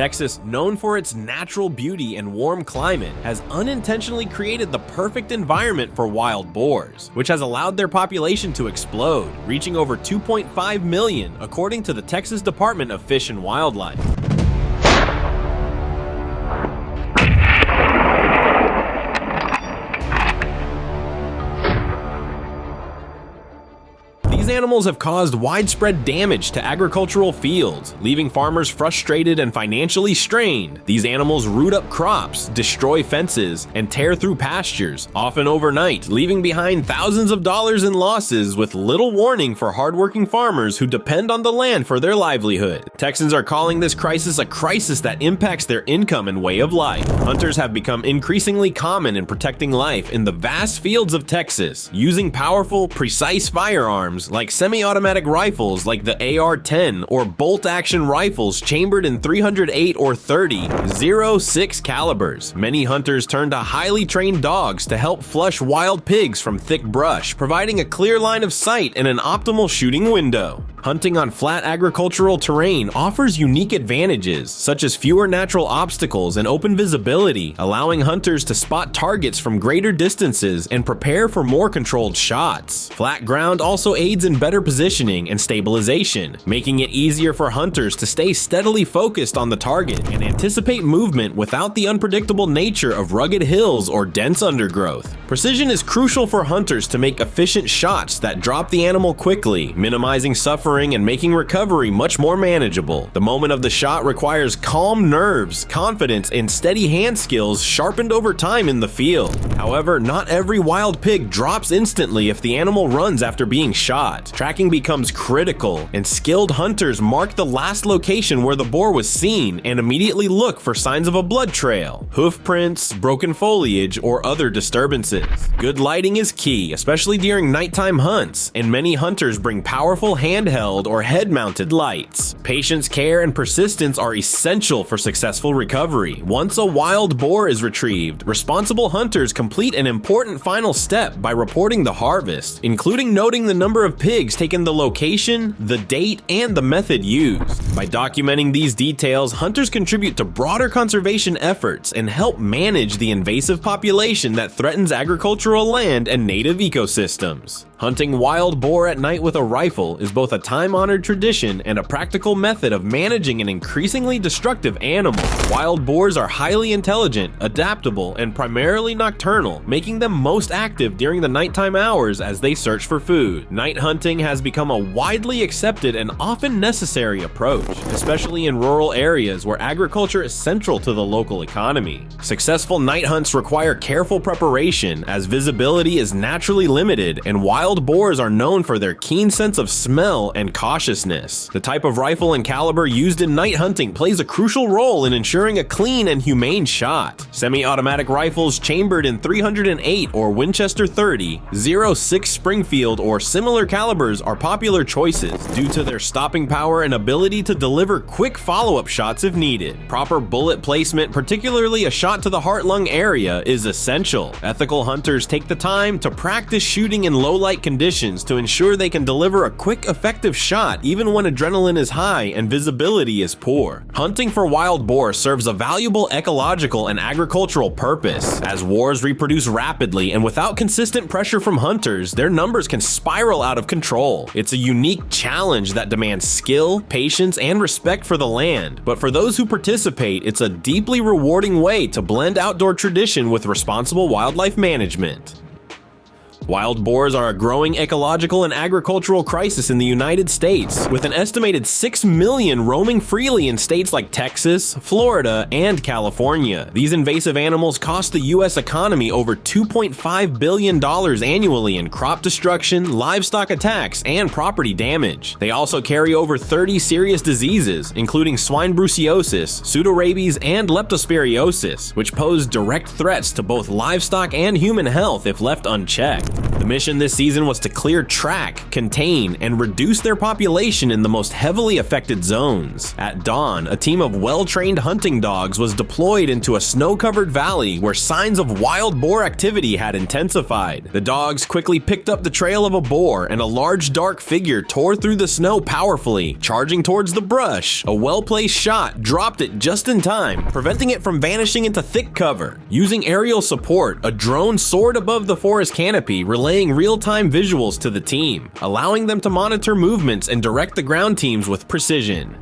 Texas, known for its natural beauty and warm climate, has unintentionally created the perfect environment for wild boars, which has allowed their population to explode, reaching over 2.5 million, according to the Texas Department of Fish and Wildlife. These animals have caused widespread damage to agricultural fields, leaving farmers frustrated and financially strained. These animals root up crops, destroy fences, and tear through pastures, often overnight, leaving behind thousands of dollars in losses with little warning for hardworking farmers who depend on the land for their livelihood. Texans are calling this crisis a crisis that impacts their income and way of life. Hunters have become increasingly common in protecting life in the vast fields of Texas, using powerful, precise firearms like semi-automatic rifles like the AR-10 or bolt-action rifles chambered in 308 or 30 .06 calibers. Many hunters turn to highly trained dogs to help flush wild pigs from thick brush, providing a clear line of sight and an optimal shooting window. Hunting on flat agricultural terrain offers unique advantages, such as fewer natural obstacles and open visibility, allowing hunters to spot targets from greater distances and prepare for more controlled shots. Flat ground also aids in better positioning and stabilization, making it easier for hunters to stay steadily focused on the target and anticipate movement without the unpredictable nature of rugged hills or dense undergrowth. Precision is crucial for hunters to make efficient shots that drop the animal quickly, minimizing suffering and making recovery much more manageable. The moment of the shot requires calm nerves, confidence, and steady hand skills sharpened over time in the field. However, not every wild pig drops instantly if the animal runs after being shot. Tracking becomes critical, and skilled hunters mark the last location where the boar was seen and immediately look for signs of a blood trail, hoof prints, broken foliage, or other disturbances. Good lighting is key, especially during nighttime hunts, and many hunters bring powerful handheld or head-mounted lights. Patience, care, and persistence are essential for successful recovery. Once a wild boar is retrieved, responsible hunters complete an important final step by reporting the harvest, including noting the number of pigs taken, the location, the date, and the method used. By documenting these details, hunters contribute to broader conservation efforts and help manage the invasive population that threatens agricultural land and native ecosystems. Hunting wild boar at night with a rifle is both a time-honored tradition and a practical method of managing an increasingly destructive animal. Wild boars are highly intelligent, adaptable, and primarily nocturnal, making them most active during the nighttime hours as they search for food. Night hunting has become a widely accepted and often necessary approach, especially in rural areas where agriculture is central to the local economy. Successful night hunts require careful preparation, as visibility is naturally limited and wild boars are known for their keen sense of smell and cautiousness. The type of rifle and caliber used in night hunting plays a crucial role in ensuring a clean and humane shot. Semi-automatic rifles chambered in 308 or Winchester 30, .06 Springfield, or similar calibers are popular choices due to their stopping power and ability to deliver quick follow-up shots if needed. Proper bullet placement, particularly a shot to the heart-lung area, is essential. Ethical hunters take the time to practice shooting in low-light conditions to ensure they can deliver a quick, effective shot even when adrenaline is high and visibility is poor. Hunting for wild boar serves a valuable ecological and agricultural purpose. As boars reproduce rapidly and without consistent pressure from hunters, their numbers can spiral out of control. It's a unique challenge that demands skill, patience, and respect for the land. But for those who participate, it's a deeply rewarding way to blend outdoor tradition with responsible wildlife management. Wild boars are a growing ecological and agricultural crisis in the United States, with an estimated 6 million roaming freely in states like Texas, Florida, and California. These invasive animals cost the U.S. economy over $2.5 billion annually in crop destruction, livestock attacks, and property damage. They also carry over 30 serious diseases, including swine brucellosis, pseudorabies, and leptospiriosis, which pose direct threats to both livestock and human health if left unchecked. The mission this season was to clear track, contain, and reduce their population in the most heavily affected zones. At dawn, a team of well-trained hunting dogs was deployed into a snow-covered valley where signs of wild boar activity had intensified. The dogs quickly picked up the trail of a boar, and a large dark figure tore through the snow powerfully, charging towards the brush. A well-placed shot dropped it just in time, preventing it from vanishing into thick cover. Using aerial support, a drone soared above the forest canopy, relaying real-time visuals to the team, allowing them to monitor movements and direct the ground teams with precision.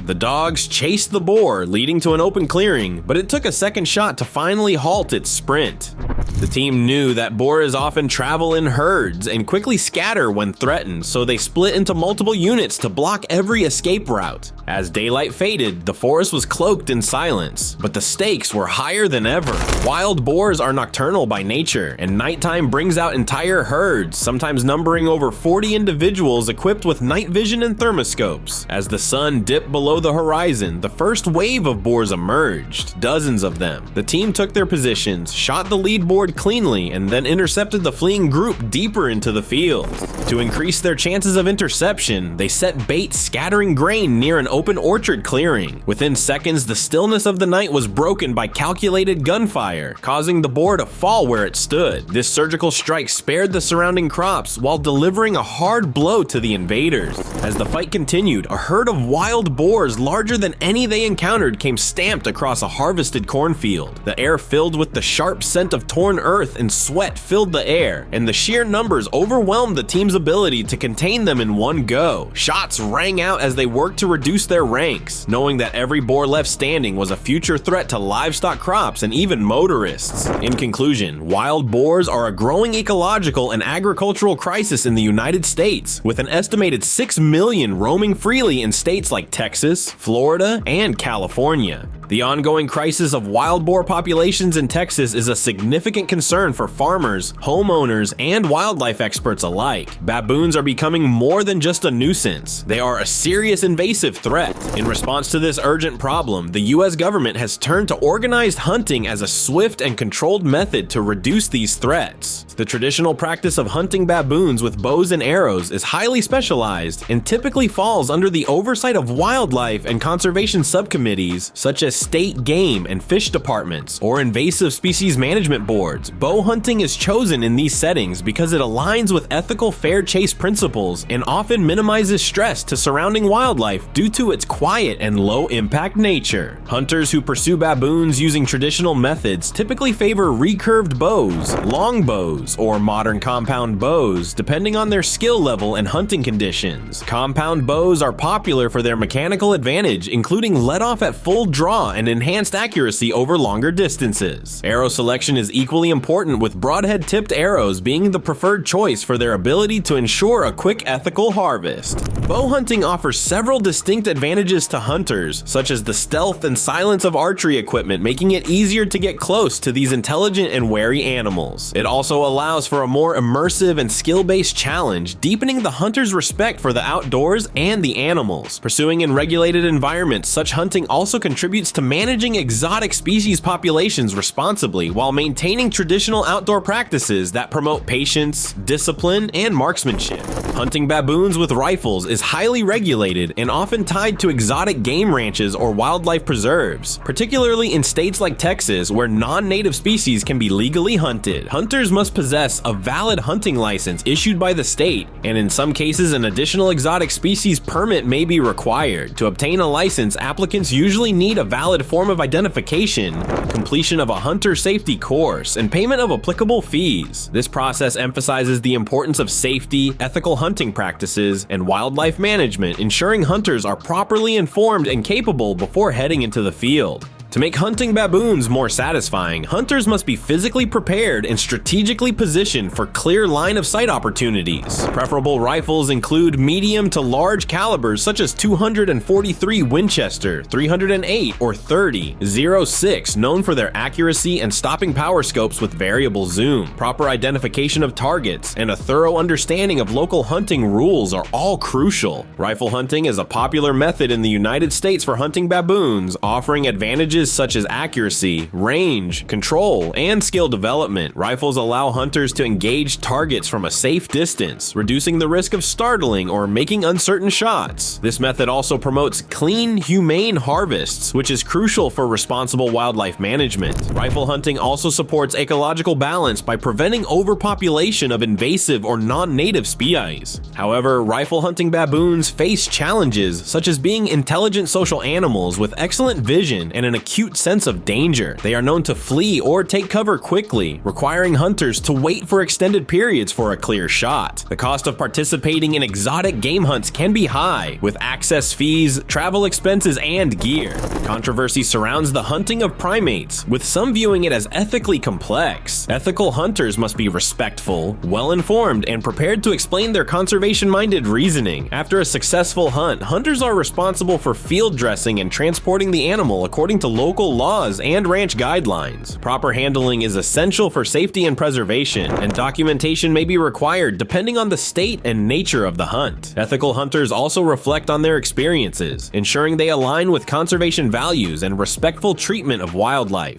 The dogs chased the boar, leading to an open clearing, but it took a second shot to finally halt its sprint. The team knew that boars often travel in herds and quickly scatter when threatened, so they split into multiple units to block every escape route. As daylight faded, the forest was cloaked in silence, but the stakes were higher than ever. Wild boars are nocturnal by nature, and nighttime brings out entire herds, sometimes numbering over 40 individuals equipped with night vision and thermoscopes. As the sun dipped below the horizon, the first wave of boars emerged, dozens of them. The team took their positions, shot the lead board cleanly, and then intercepted the fleeing group deeper into the field. To increase their chances of interception, they set bait scattering grain near an open orchard clearing. Within seconds, the stillness of the night was broken by calculated gunfire, causing the boar to fall where it stood. This surgical strike spared the surrounding crops while delivering a hard blow to the invaders. As the fight continued, a herd of wild boars larger than any they encountered came stamped across a harvested cornfield. The air filled with the sharp scent of torn earth and sweat filled the air, and the sheer numbers overwhelmed the team's ability to contain them in one go. Shots rang out as they worked to reduce their ranks, knowing that every boar left standing was a future threat to livestock crops and even motorists. In conclusion, wild boars are a growing ecological and agricultural crisis in the United States, with an estimated 6 million roaming freely in states like Texas, Florida, and California. The ongoing crisis of wild boar populations in Texas is a significant concern for farmers, homeowners, and wildlife experts alike. Baboons are becoming more than just a nuisance. They are a serious invasive threat. In response to this urgent problem, the US government has turned to organized hunting as a swift and controlled method to reduce these threats. The traditional practice of hunting baboons with bows and arrows is highly specialized and typically falls under the oversight of wildlife and conservation subcommittees such as state game and fish departments or invasive species management boards. Bow hunting is chosen in these settings because it aligns with ethical fair chase principles and often minimizes stress to surrounding wildlife due to its quiet and low impact nature. Hunters who pursue baboons using traditional methods typically favor recurved bows, long bows, or modern compound bows, depending on their skill level and hunting conditions. Compound bows are popular for their mechanical advantage, including let off at full draw and enhanced accuracy over longer distances. Arrow selection is equally important, with broadhead tipped arrows being the preferred choice for their ability to ensure a quick ethical harvest. Bow hunting offers several distinct advantages to hunters, such as the stealth and silence of archery equipment, making it easier to get close to these intelligent and wary animals. It also allows for a more immersive and skill-based challenge, deepening the hunter's respect for the outdoors and the animals. Pursuing in regulated environments, such hunting also contributes to managing exotic species populations responsibly while maintaining traditional outdoor practices that promote patience, discipline, and marksmanship. Hunting baboons with rifles is highly regulated and often tied to exotic game ranches or wildlife preserves, particularly in states like Texas where non-native species can be legally hunted. Hunters must possess a valid hunting license issued by the state, and in some cases an additional exotic species permit may be required. To obtain a license, applicants usually need a valid form of identification, completion of a hunter safety course, and payment of applicable fees. This process emphasizes the importance of safety, ethical hunting practices, and wildlife management, ensuring hunters are properly informed and capable before heading into the field. To make hunting baboons more satisfying, hunters must be physically prepared and strategically positioned for clear line of sight opportunities. Preferable rifles include medium to large calibers such as 243 Winchester, 308 or 30, 06, known for their accuracy and stopping power scopes with variable zoom. Proper identification of targets and a thorough understanding of local hunting rules are all crucial. Rifle hunting is a popular method in the United States for hunting baboons, offering advantages challenges such as accuracy, range, control, and skill development, rifles allow hunters to engage targets from a safe distance, reducing the risk of startling or making uncertain shots. This method also promotes clean, humane harvests, which is crucial for responsible wildlife management. Rifle hunting also supports ecological balance by preventing overpopulation of invasive or non-native species. However, rifle hunting baboons face challenges such as being intelligent social animals with excellent vision and an acute sense of danger. They are known to flee or take cover quickly, requiring hunters to wait for extended periods for a clear shot. The cost of participating in exotic game hunts can be high, with access fees, travel expenses, and gear. Controversy surrounds the hunting of primates, with some viewing it as ethically complex. Ethical hunters must be respectful, well-informed, and prepared to explain their conservation-minded reasoning. After a successful hunt, hunters are responsible for field dressing and transporting the animal according to local laws and ranch guidelines. Proper handling is essential for safety and preservation, and documentation may be required depending on the state and nature of the hunt. Ethical hunters also reflect on their experiences, ensuring they align with conservation values and respectful treatment of wildlife.